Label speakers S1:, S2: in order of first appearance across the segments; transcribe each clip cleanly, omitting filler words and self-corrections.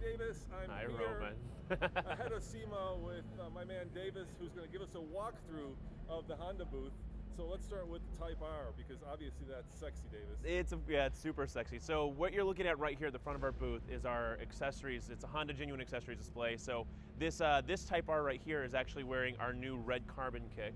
S1: Davis. I'm
S2: Hi,
S1: here
S2: Roman.
S1: ahead of Sema with my man Davis, who's going to give us a walkthrough of the Honda booth. So let's start with the Type R, because obviously that's sexy, Davis.
S2: It's super sexy. So what you're looking at right here at the front of our booth is our accessories. It's a Honda genuine accessories display. So this Type R right here is actually wearing our new red carbon kit.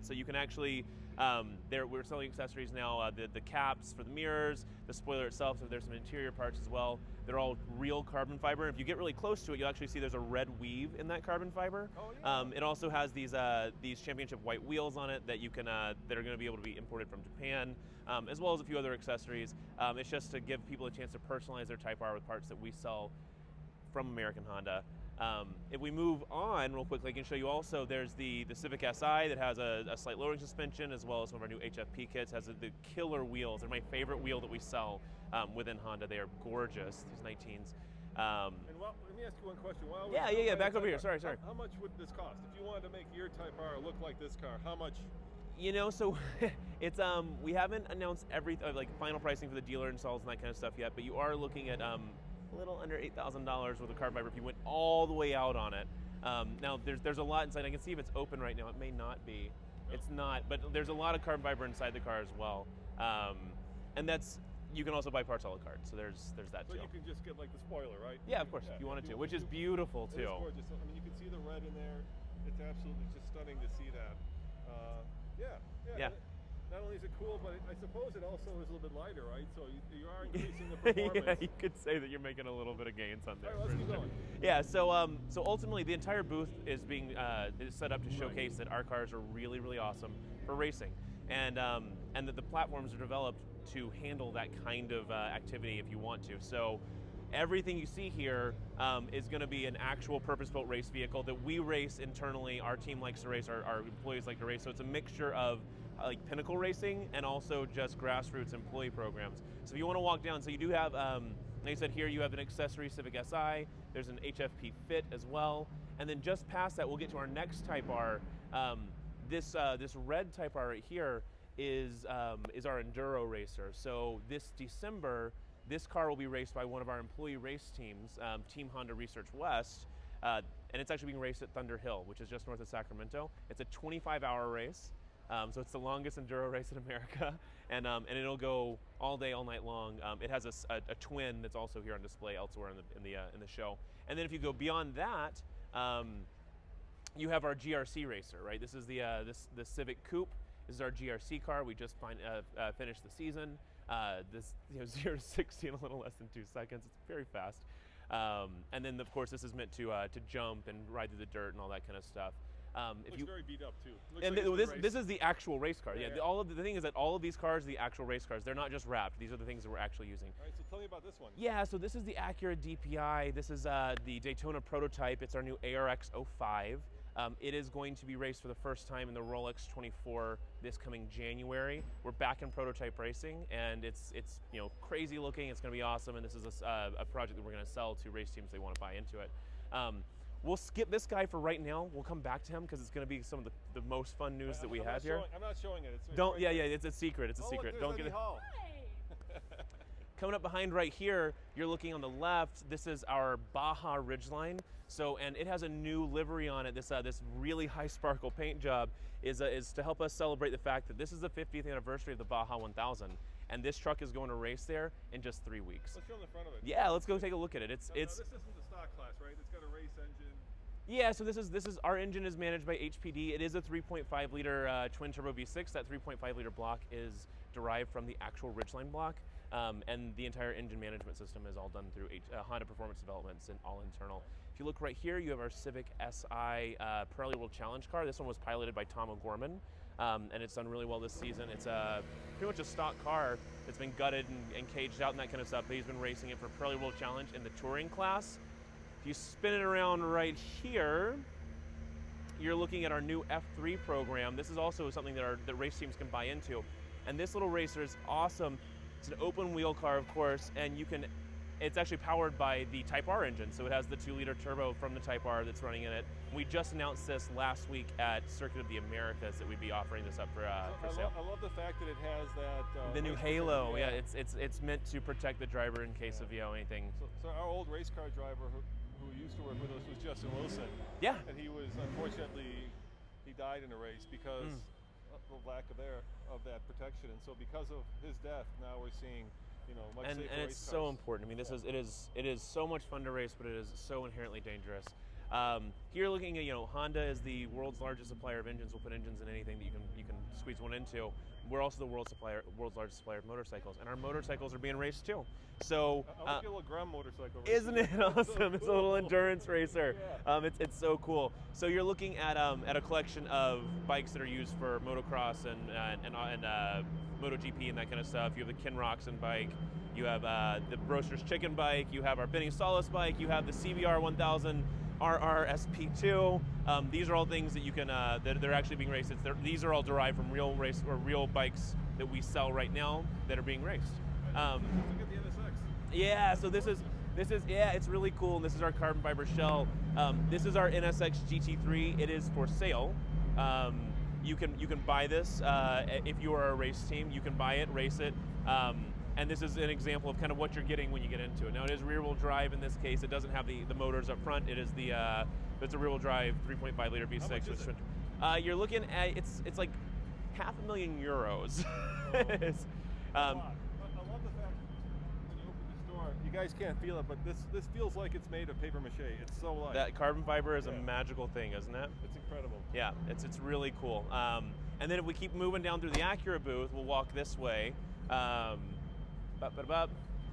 S2: So you can actually, we're selling accessories now. The caps for the mirrors, the spoiler itself. So there's some interior parts as well. They're all real carbon fiber. If you get really close to it, you'll actually see there's a red weave in that carbon fiber.
S1: Oh, yeah.
S2: It also has these championship white wheels on it that you can that are going to be able to be imported from Japan, as well as a few other accessories. It's just to give people a chance to personalize their Type R with parts that we sell from American Honda. If we move on real quickly, I can show you also there's the Civic Si that has a slight lowering suspension, as well as some of our new HFP kits. Has the killer wheels. They're my favorite wheel that we sell within Honda. They are gorgeous, these 19s.
S1: And let me ask you one question.
S2: Yeah, back over here. Sorry.
S1: How much would this cost? If you wanted to make your Type R look like this car, how much?
S2: So it's we haven't announced like final pricing for the dealer installs and that kind of stuff yet, but you are looking at a little under $8,000 worth of carbon fiber if you went all the way out on it. Now there's a lot inside. I can see if it's open right now. It may not be. No. It's not, but there's a lot of carbon fiber inside the car as well. And that's, you can also buy parts a la carte. So there's that too.
S1: So you can just get like the spoiler, right?
S2: Yeah, of course, if you wanted to, which is beautiful too.
S1: It is gorgeous. I mean, you can see the red in there. It's absolutely just stunning to see that. Yeah. Not only is it cool, but I suppose it also is a little bit lighter, right? So you are increasing the performance.
S2: Yeah, you could say that you're making a little bit of gains on there.
S1: All right, let's keep going.
S2: Yeah, so ultimately the entire booth is being is set up to showcase that our cars are really, really awesome for racing, and that the platforms are developed to handle that kind of activity if you want to. So everything you see here is going to be an actual purpose-built race vehicle that we race internally. Our team likes to race, our employees like to race. So it's a mixture of like pinnacle racing and also just grassroots employee programs. So if you want to walk down, so you do have, like I said here, you have an accessory Civic Si. There's an HFP Fit as well. And then just past that, we'll get to our next Type R. This red Type R right here is our enduro racer. So this December, this car will be raced by one of our employee race teams, Team Honda Research West, and it's actually being raced at Thunder Hill, which is just north of Sacramento. It's a 25-hour race, so it's the longest enduro race in America, and it'll go all day, all night long. It has a twin that's also here on display elsewhere in the show. And then if you go beyond that, you have our GRC racer, right? This is the Civic Coupe. This is our GRC car. We just finished the season. 0 to 60 in a little less than 2 seconds. It's very fast. And then of course this is meant to jump and ride through the dirt and all that kind of stuff.
S1: Looks very beat up too.
S2: And this is the actual race car. Yeah. The thing is that all of these cars are the actual race cars. They're not just wrapped. These are the things that we're actually using.
S1: All right, so tell me about this one.
S2: Yeah, so this is the Acura DPI. This is the Daytona prototype. It's our new ARX 05. It is going to be raced for the first time in the Rolex 24 this coming January. We're back in prototype racing, and it's crazy looking. It's going to be awesome, and this is a project that we're going to sell to race teams if they want to buy into it. We'll skip this guy for right now. We'll come back to him because it's going to be some of the most fun news that we have here.
S1: I'm not showing it.
S2: It's a secret. It's a secret.
S1: Look,
S2: don't get it.
S3: Hi.
S2: Coming up behind right here, you're looking on the left. This is our Baja Ridgeline. And it has a new livery on it. This really high sparkle paint job is to help us celebrate the fact that this is the 50th anniversary of the Baja 1000, and this truck is going to race there in just 3 weeks.
S1: Let's show them the front of it.
S2: Yeah, let's go take a look at it.
S1: This isn't the stock class, right? It's got a race engine.
S2: Yeah, so this is our engine is managed by HPD. It is a 3.5 liter twin turbo V6. That 3.5 liter block is derived from the actual Ridgeline block, and the entire engine management system is all done through Honda Performance Developments and all internal. If you look right here, you have our Civic Si Pirelli World Challenge car. This one was piloted by Tom O'Gorman, and it's done really well this season. It's pretty much a stock car that's been gutted and caged out and that kind of stuff, but he's been racing it for Pirelli World Challenge in the touring class. If you spin it around right here, you're looking at our new F3 program. This is also something that the race teams can buy into. And this little racer is awesome. It's an open wheel car, of course, and you can it's actually powered by the Type R engine, so it has the 2-liter turbo from the Type R that's running in it. We just announced this last week at Circuit of the Americas that we'd be offering this up for sale.
S1: I love the fact that it has that
S2: The new
S1: race
S2: halo,
S1: car,
S2: yeah, it's meant to protect the driver in case of anything.
S1: So our old race car driver who used to work with us was Justin Wilson.
S2: Yeah.
S1: And he was unfortunately he died in a race because of the lack of that protection, and so because of his death, now we're seeing much safer
S2: and it's
S1: race
S2: so
S1: cars.
S2: important. I mean, it is so much fun to race, but it is so inherently dangerous. Here, looking at Honda is the world's largest supplier of engines. We'll put engines in anything that you can squeeze one into. We're also the world's largest supplier of motorcycles, and our motorcycles are being raced too. So
S1: I want to get a little Grum motorcycle.
S2: Isn't it awesome?
S1: So
S2: It's a little
S1: cool.
S2: endurance racer.
S1: Yeah.
S2: It's so cool. So you're looking at a collection of bikes that are used for motocross and MotoGP and that kind of stuff. You have the Kinroxen bike. You have the Roaster's Chicken bike. You have our Benny Solace bike. You have the CBR 1000 RR SP2. These are all things that you can that they're actually being raced. These are all derived from real bikes that we sell right now that are being raced.
S1: Look at the NSX.
S2: Yeah, so this is it's really cool. And this is our carbon fiber shell. This is our NSX GT3. It is for sale. You can buy this if you are a race team. You can buy it, race it. And this is an example of kind of what you're getting when you get into it. Now it is rear-wheel drive in this case. It doesn't have the motors up front. It is it's a rear-wheel drive 3.5 liter V6.
S1: How much is it?
S2: You're looking at it's like €500,000. It's,
S1: I love the fact when you open this door, you guys can't feel it, but this feels like it's made of paper mache. It's so light.
S2: That carbon fiber is a magical thing, isn't it?
S1: It's incredible.
S2: Yeah, it's really cool. And then if we keep moving down through the Acura booth, we'll walk this way.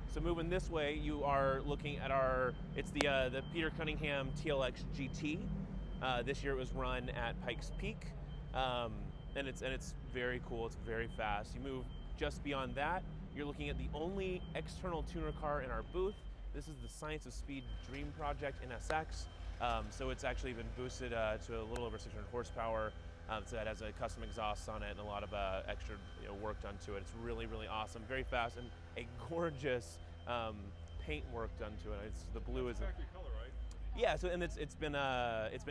S2: So moving this way, you are looking at it's the Peter Cunningham TLX GT. This year it was run at Pikes Peak, and it's very cool. It's very fast. You move just beyond that, you're looking at the only external tuner car in our booth. This is the Science of Speed Dream Project NSX. So it's actually been boosted to a little over 600 horsepower. So that has a custom exhaust on it and a lot of extra work done to it. It's really, really awesome, very fast, and a gorgeous paint work done to it. The blue is
S1: factory color, right?
S2: Yeah. So and it's been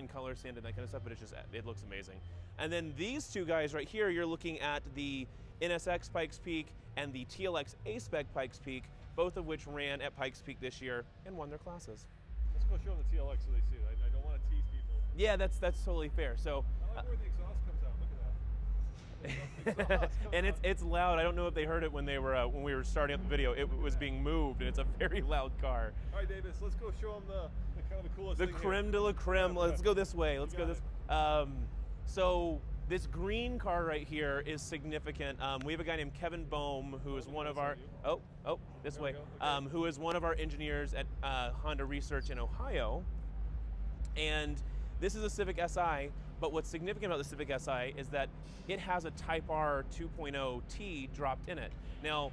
S2: color sanded and that kind of stuff, but it looks amazing. And then these two guys right here, you're looking at the NSX Pikes Peak and the TLX A-Spec Pikes Peak, both of which ran at Pikes Peak this year and won their classes.
S1: Let's go show them the TLX so they see it. I don't want to tease people.
S2: Yeah, that's totally fair. So.
S1: I like where the exhaust comes out. Look at that. Exhaust comes
S2: And
S1: out.
S2: it's loud. I don't know if they heard it when we were starting up the video. It was being moved, and it's a very loud car.
S1: All right, Davis, let's go show them the kind of the coolest
S2: The
S1: thing
S2: creme
S1: here.
S2: de la creme.
S1: Yeah,
S2: Let's go this way. Let's
S1: You
S2: go
S1: got
S2: this. So this green car right here is significant. We have a guy named Kevin Bohm, who is one of our this
S1: There
S2: way,
S1: we go. Okay.
S2: who is one of our engineers at Honda Research in Ohio, and this is a Civic Si. But what's significant about the Civic Si is that it has a Type R 2.0T dropped in it. Now,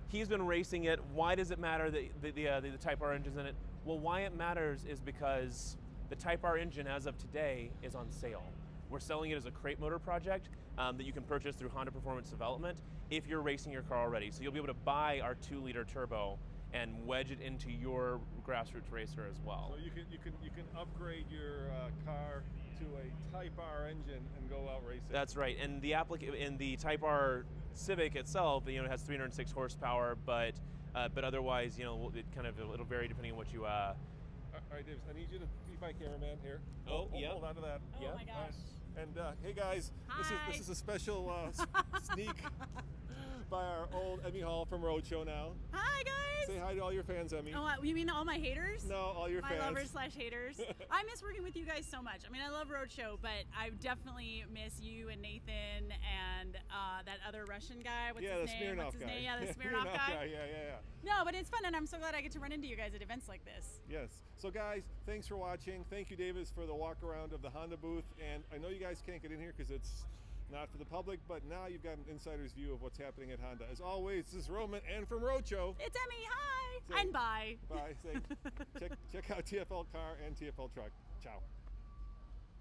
S2: he's been racing it. Why does it matter that the Type R engine's in it? Well, why it matters is because the Type R engine, as of today, is on sale. We're selling it as a crate motor project that you can purchase through Honda Performance Development if you're racing your car already. So you'll be able to buy our 2-liter turbo and wedge it into your grassroots racer as well.
S1: So you can upgrade your car to a Type R engine and go out racing.
S2: That's right, and the Type R Civic itself, it has 306 horsepower, but otherwise, it'll vary depending on what you.
S1: All right, Davis, I need you to be my cameraman here.
S2: Oh, yeah.
S1: Hold on to that.
S3: Oh
S2: Yeah.
S3: my gosh.
S1: And hey guys,
S3: Hi.
S1: this is a special sneak by our old Emmy Hall from Roadshow now.
S3: Hi guys.
S1: Say hi to all your fans, Emmy.
S3: Oh, you mean all my haters?
S1: No, all your
S3: my
S1: fans.
S3: lovers / haters. I miss working with you guys so much. I mean, I love Roadshow, but I definitely miss you and Nathan and that other Russian guy. What's his name?
S1: Smirnoff
S3: What's his
S1: guy.
S3: name? Yeah, the Smirnoff guy.
S1: Yeah.
S3: No, but it's fun, and I'm so glad I get to run into you guys at events like this.
S1: Yes. So guys, thanks for watching. Thank you, Davis, for the walk around of the Honda booth. And I know you guys can't get in here because it's not for the public, but now you've got an insider's view of what's happening at Honda. As always, this is Roman, and from Roadshow.
S3: It's Emmy. Hi.
S1: Say-
S3: And bye.
S1: Bye. Say, check out TFL Car and TFL Truck. Ciao.